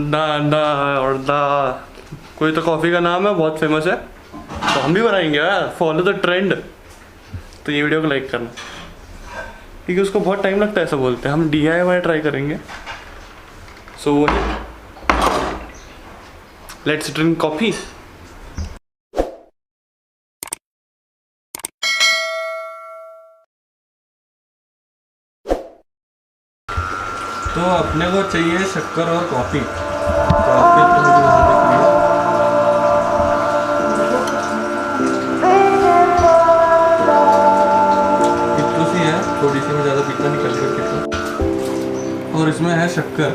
दा दा और दा, कोई तो कॉफ़ी का नाम है, बहुत फेमस है, तो हम भी बनाएंगे यार, फॉलो द ट्रेंड। तो ये वीडियो को लाइक करना, क्योंकि उसको बहुत टाइम लगता है ऐसा बोलते हैं। हम DIY ट्राई करेंगे। So let's drink coffee. तो अपने को चाहिए शक्कर और कॉफ़ी। कॉफ़ी सी है, थोड़ी सी, मैं ज़्यादा पीता नहीं, कभी पीता। और इसमें है शक्कर।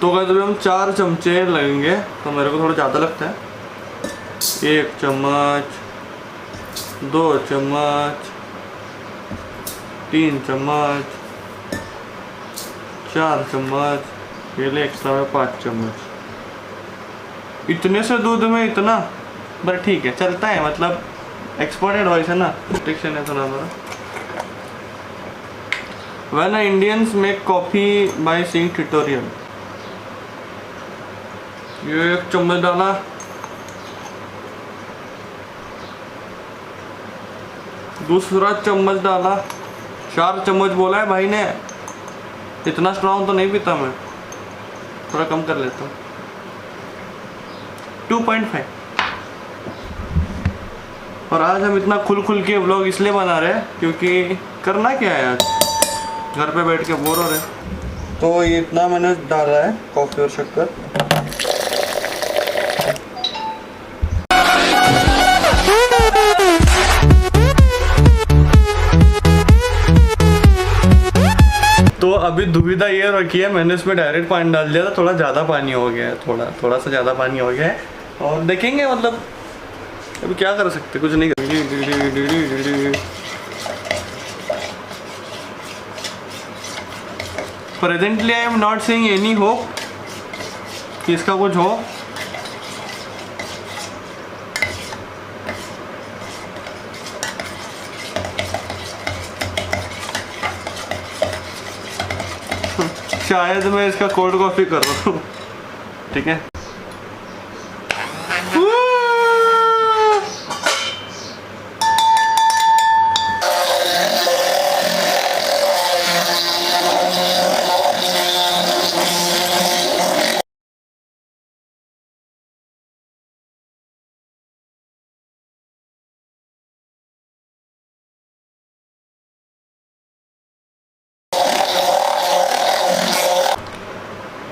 तो गाइस अभी हम 4 चमचे लगेंगे, तो मेरे को थोड़ा ज़्यादा लगता है। 1 चम्मच, 2 चम्मच, 3 चम्मच, 4 चम्मच, ये ले एक्स्ट्रा में 5 चम्मच। इतने से दूध में इतना, पर ठीक है, चलता है, मतलब एक्सपर्ट एडवाइस है ना, रिस्ट्रिक्शन है सुना मेरा। When Indians make coffee by seeing tutorial। ये 1 चम्मच डाला, दूसरा चम्मच डाला, 4 चम्मच बोला है भाई ने। इतना स्ट्रॉन्ग तो नहीं पीता मैं, थोड़ा कम कर लेता हूँ, 2.5। और आज हम इतना खुल खुल के व्लॉग इसलिए बना रहे हैं क्योंकि करना क्या है, आज घर पे बैठ के बोर हो रहे। तो ये इतना मैंने डाला है कॉफ़ी और शक्कर। तो अभी दुविधा ये रखी है, मैंने इसमें डायरेक्ट पानी डाल दिया था, थोड़ा ज़्यादा पानी हो गया है, थोड़ा सा ज़्यादा पानी हो गया है। और देखेंगे, मतलब अभी क्या कर सकते, कुछ नहीं कर। Presently I am not seeing any hope कि इसका कुछ हो। शायद मैं इसका कोल्ड कॉफी कर रहा हूँ, ठीक है।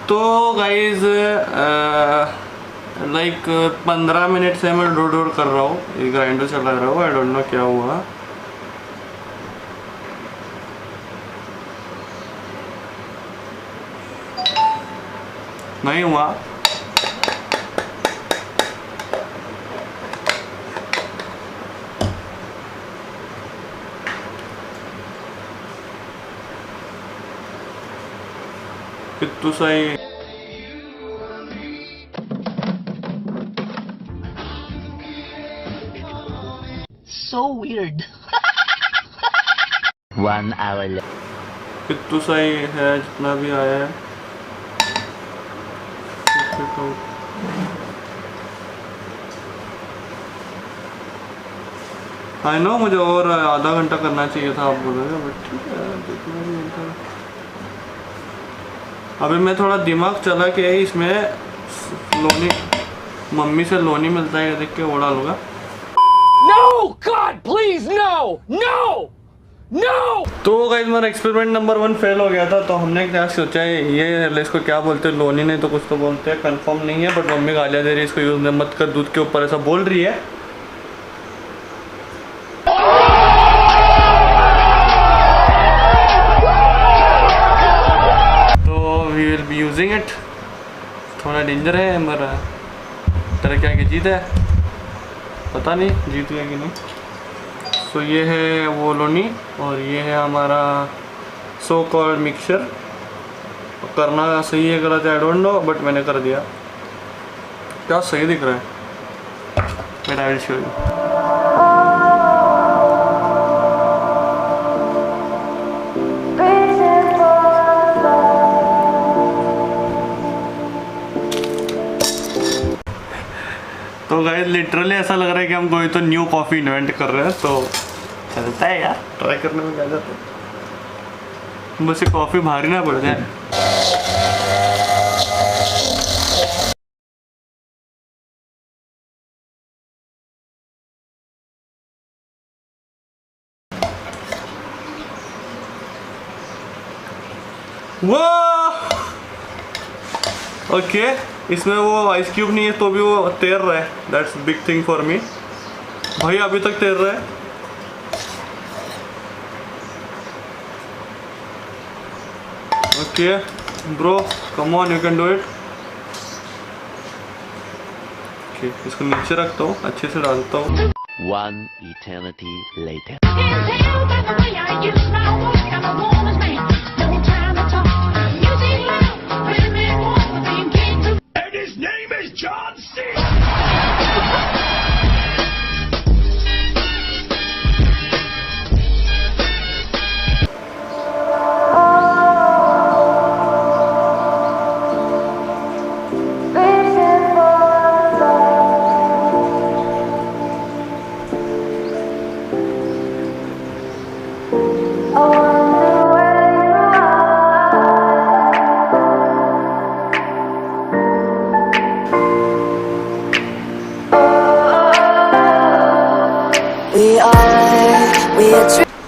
तो गाइज लाइक 15 मिनट से मैं डोर कर रहा हूँ, ये ग्राइंडर चला रहा हूँ, आई डोंट नो क्या हुआ। नहीं हुआ। कितु सही। So weird। 1 hour later। कितु सही है, जितना भी आया है। आई नो, मुझे और आधा घंटा करना चाहिए था, आप बोल रहे हैं, बट ठीक है, जितना भी घंटा। अभी मैं थोड़ा दिमाग चला के इसमें लोनी, मम्मी से लोनी मिलता है देख के वो डालूंगा। No, God, please, no, no, no। तो गाइस मेरा एक्सपेरिमेंट नंबर 1 फेल हो गया था। तो हमने क्या सोचा है, ये इसको क्या बोलते हैं, लोनी नहीं तो कुछ तो बोलते हैं, कंफर्म नहीं है, बट मम्मी गालियाँ दे रही है, इसको यूज मत कर दूध के ऊपर, ऐसा बोल रही है। तो we will be using it. थोड़ा डेंजर है मेरा, तेरा क्या जीत है पता नहीं, जीत गया कि नहीं। सो ये है वो लोनी, और ये है हमारा सो कॉल्ड मिक्सचर। करना सही है गलत है आई डोंट नो, बट मैंने कर दिया। क्या सही दिख रहा है। Wait, I will show you. तो गाइस लिटरली ऐसा लग रहा है कि हम कोई तो न्यू कॉफ़ी इन्वेंट कर रहे हैं, तो चलता है यार, ट्राई करने में क्या जाता है। बस ये कॉफ़ी भारी ना पड़ जाए। वाह ओके, इसमें वो आइस क्यूब नहीं है तो भी वो तैर रहा है। That's big thing for me. भाई अभी तक तैर रहा है। Okay bro, come on, you can do it. Okay, इसको नीचे रखता हूँ, अच्छे से डालता हूँ। One eternity later. And his name is John C.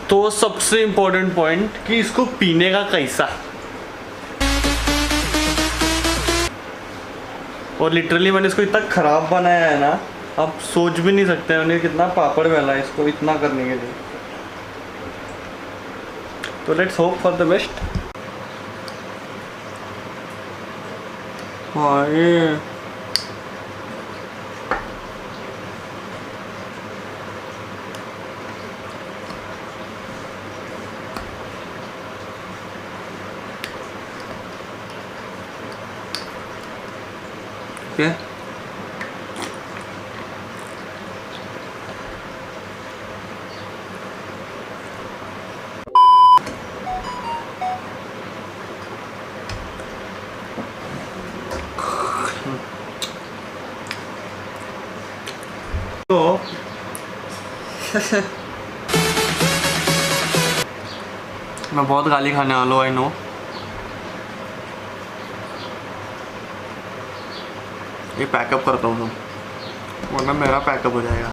तो सबसे इम्पोर्टेंट पॉइंट कि इसको पीने का कैसा। और लिटरली मैंने इसको इतना खराब बनाया है ना, आप सोच भी नहीं सकते मैंने कितना पापड़ बेला है इसको इतना करने के लिए। तो let's hope for the best. हाँ ये okay. तो मैं बहुत गाली खाने वाला हूँ, आई नो। ये पैकअप करता हूँ वरना मेरा पैकअप हो जाएगा।